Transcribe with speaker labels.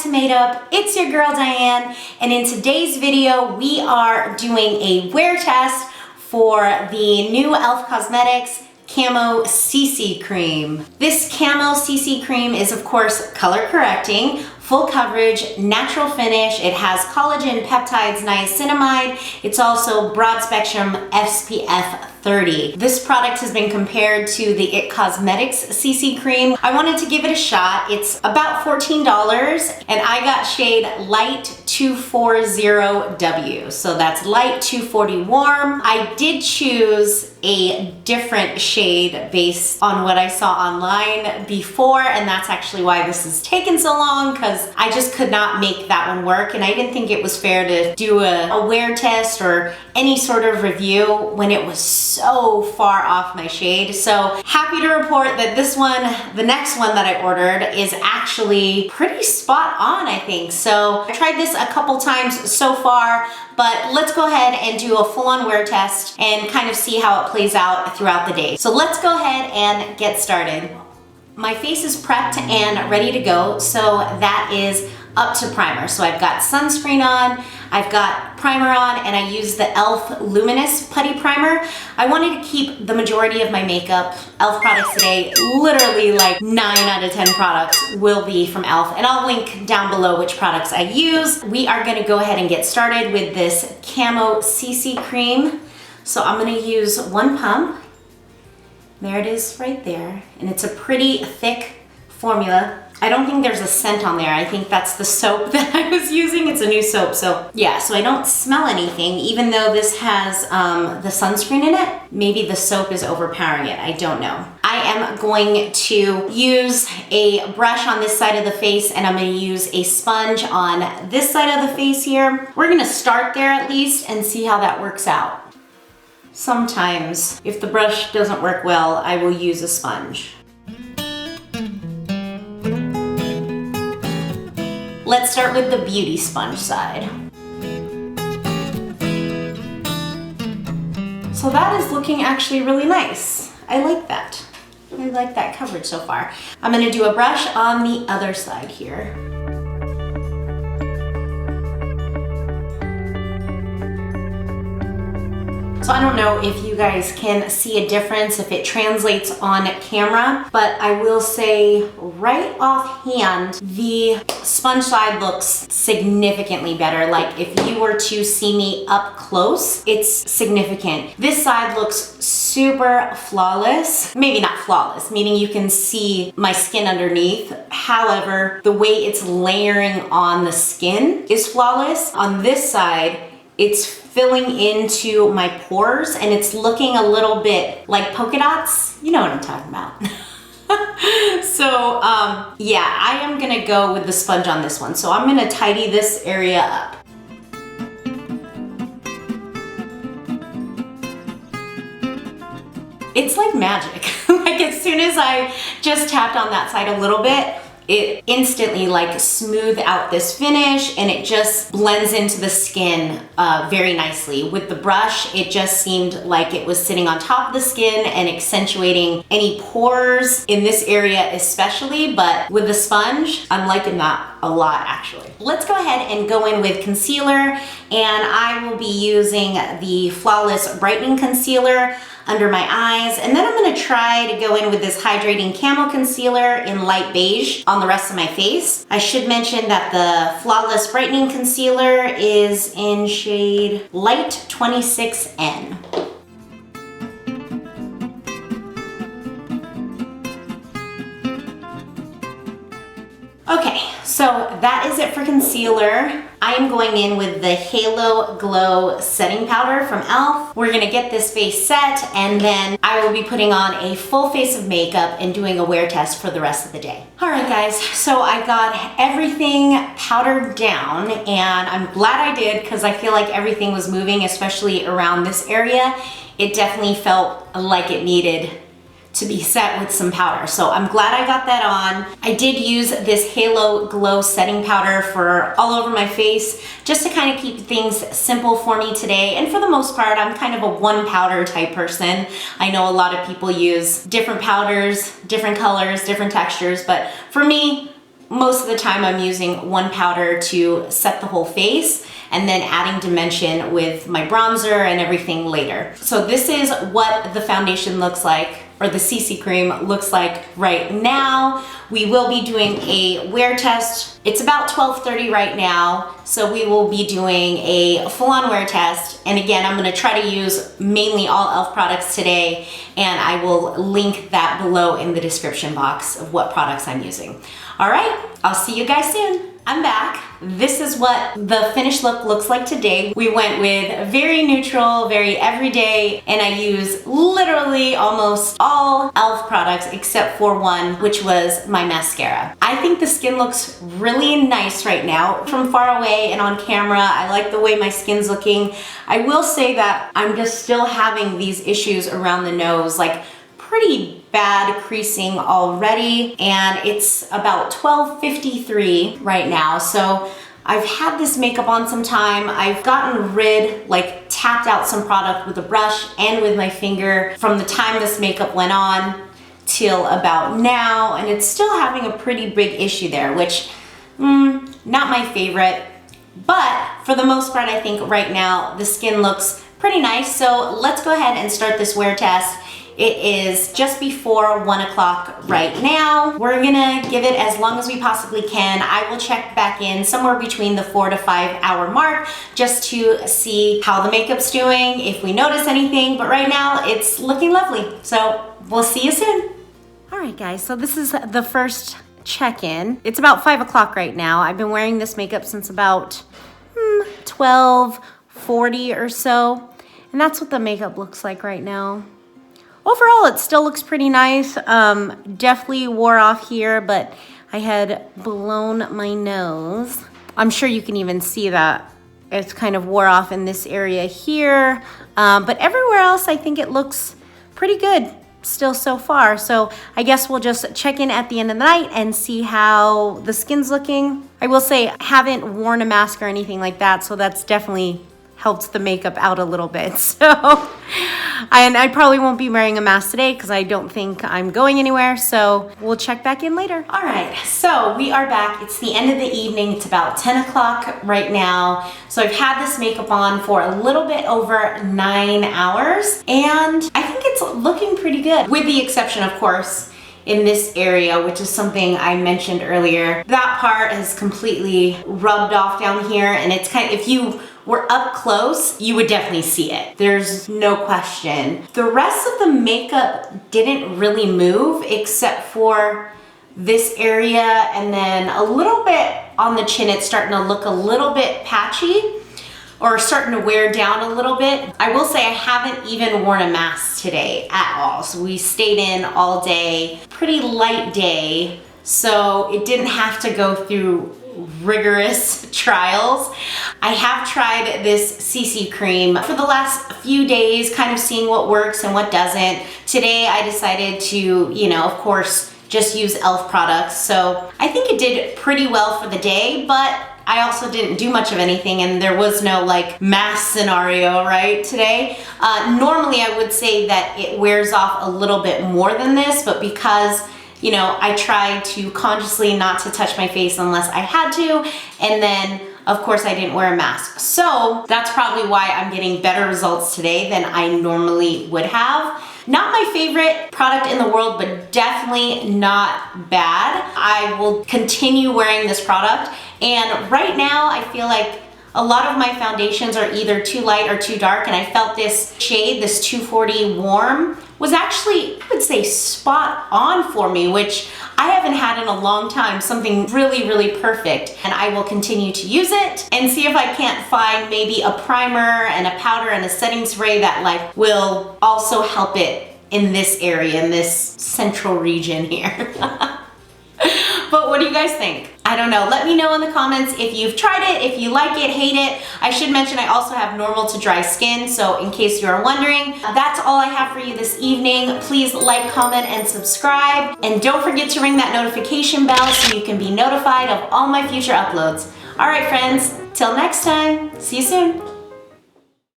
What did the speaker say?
Speaker 1: to Made Up. It's your girl Diane, and in today's video we are doing a wear test for the new e.l.f. Cosmetics Camo CC Cream. This Camo CC Cream is of course color correcting, full coverage, natural finish. It has collagen, peptides, niacinamide. It's also broad spectrum SPF 30. This product has been compared to the IT Cosmetics CC Cream. I wanted to give it a shot. It's about $14 and I got shade Light 240W. So that's Light 240 Warm. I did choose a different shade based on what I saw online before, and that's actually why this has taken so long, because I just could not make that one work, and I didn't think it was fair to do a wear test or any sort of review when it was so far off my shade. So happy to report that this one, the next one that I ordered, is actually pretty spot on, I think. So I tried this a couple times so far, but let's go ahead and do a full-on wear test and kind of see how it plays out throughout the day. So let's go ahead and get started. My face is prepped and ready to go, so that is up to primer. So I've got sunscreen on, I've got primer on, and I use the e.l.f. Luminous Putty Primer. I wanted to keep the majority of my makeup, e.l.f. products today, literally like 9 out of 10 products will be from e.l.f. and I'll link down below which products I use. We are gonna go ahead and get started with this Camo CC Cream. So I'm gonna use one pump. There it is right there. And it's a pretty thick formula. I don't think there's a scent on there. I think that's the soap that I was using. It's a new soap. So yeah, so I don't smell anything, even though this has the sunscreen in it. Maybe the soap is overpowering it. I don't know. I am going to use a brush on this side of the face, and I'm going to use a sponge on this side of the face here. We're going to start there at least and see how that works out. Sometimes, if the brush doesn't work well, I will use a sponge. Let's start with the beauty sponge side. So that is looking actually really nice. I like that. I like that coverage so far. I'm gonna do a brush on the other side here. So I don't know if you guys can see a difference, if it translates on camera, but I will say right offhand, the sponge side looks significantly better. Like if you were to see me up close, it's significant. This side looks super flawless. Maybe not flawless, meaning you can see my skin underneath. However, the way it's layering on the skin is flawless. On this side, it's filling into my pores and it's looking a little bit like polka dots. You know what I'm talking about. So yeah, I am gonna go with the sponge on this one. So I'm gonna tidy this area up. It's like magic. Like as soon as I just tapped on that side a little bit, it instantly like smoothed out this finish and it just blends into the skin very nicely. With the brush, it just seemed like it was sitting on top of the skin and accentuating any pores in this area especially, but with the sponge, I'm liking that a lot actually. Let's go ahead and go in with concealer, and I will be using the Flawless Brightening Concealer under my eyes, and then I'm gonna try to go in with this hydrating camo concealer in light beige on the rest of my face. I should mention that the Flawless Brightening Concealer is in shade Light 26N. Okay, so that is it for concealer. I am going in with the Halo Glow Setting Powder from e.l.f. We're gonna get this face set, and then I will be putting on a full face of makeup and doing a wear test for the rest of the day. All right guys, so I got everything powdered down, and I'm glad I did because I feel like everything was moving, especially around this area. It definitely felt like it needed to be set with some powder. So I'm glad I got that on. I did use this Halo Glow setting powder for all over my face just to kind of keep things simple for me today. And for the most part, I'm kind of a one powder type person. I know a lot of people use different powders, different colors, different textures, but for me, most of the time I'm using one powder to set the whole face and then adding dimension with my bronzer and everything later. So this is what the foundation looks like, or the CC cream looks like right now. We will be doing a wear test. It's about 12:30 right now, so we will be doing a full-on wear test. And again, I'm gonna try to use mainly all e.l.f. products today, and I will link that below in the description box of what products I'm using. All right, I'll see you guys soon. I'm back. This is what the finished look looks like today. We went with very neutral, very everyday, and I use literally almost all e.l.f. products except for one, which was my mascara. I think the skin looks really nice right now. From far away and on camera, I like the way my skin's looking. I will say that I'm just still having these issues around the nose, like pretty bad creasing already, and it's about 12:53 right now. So I've had this makeup on some time. I've gotten rid, like tapped out some product with a brush and with my finger from the time this makeup went on till about now, and it's still having a pretty big issue there, which not my favorite. But for the most part, I think right now the skin looks pretty nice. So let's go ahead and start this wear test. It is just before 1 o'clock right now. We're gonna give it as long as we possibly can. I will check back in somewhere between the 4 to 5 hour mark just to see how the makeup's doing, if we notice anything, but right now it's looking lovely. So we'll see you soon. All right guys, so this is the first check-in. It's about 5 o'clock right now. I've been wearing this makeup since about 12:40 or so, and that's what the makeup looks like right now. Overall, it still looks pretty nice. Definitely wore off here, but I had blown my nose. I'm sure you can even see that it's kind of wore off in this area here. But everywhere else, I think it looks pretty good still so far. So I guess we'll just check in at the end of the night and see how the skin's looking. I will say I haven't worn a mask or anything like that, so that's definitely helped the makeup out a little bit. So, and I probably won't be wearing a mask today because I don't think I'm going anywhere. So we'll check back in later. All right, so we are back. It's the end of the evening. It's about 10 o'clock right now. So I've had this makeup on for a little bit over 9 hours, and I think it's looking pretty good, with the exception, of course, in this area, which is something I mentioned earlier. That part has completely rubbed off down here, and it's kind of, if you were up close, you would definitely see it. There's no question. The rest of the makeup didn't really move except for this area, and then a little bit on the chin. It's starting to look a little bit patchy, or starting to wear down a little bit. I will say I haven't even worn a mask today at all. So we stayed in all day, pretty light day. So it didn't have to go through rigorous trials. I have tried this CC cream for the last few days, kind of seeing what works and what doesn't. Today I decided to, you know, of course, just use e.l.f. products. So I think it did pretty well for the day, but I also didn't do much of anything, and there was no like mask scenario, right, today. Normally I would say that it wears off a little bit more than this, but because, you know, I tried to consciously not to touch my face unless I had to, and then of course I didn't wear a mask. So that's probably why I'm getting better results today than I normally would have. Not my favorite product in the world, but definitely not bad. I will continue wearing this product, and right now I feel like a lot of my foundations are either too light or too dark, and I felt this shade, this 240 Warm, was actually, I would say, spot on for me, which I haven't had in a long time, something really, really perfect. And I will continue to use it and see if I can't find maybe a primer and a powder and a setting spray that like will also help it in this area, in this central region here. But what do you guys think? I don't know. Let me know in the comments if you've tried it, if you like it, hate it. I should mention I also have normal to dry skin, so in case you are wondering, that's all I have for you this evening. Please like, comment, and subscribe. And don't forget to ring that notification bell so you can be notified of all my future uploads. All right, friends, till next time, see you soon.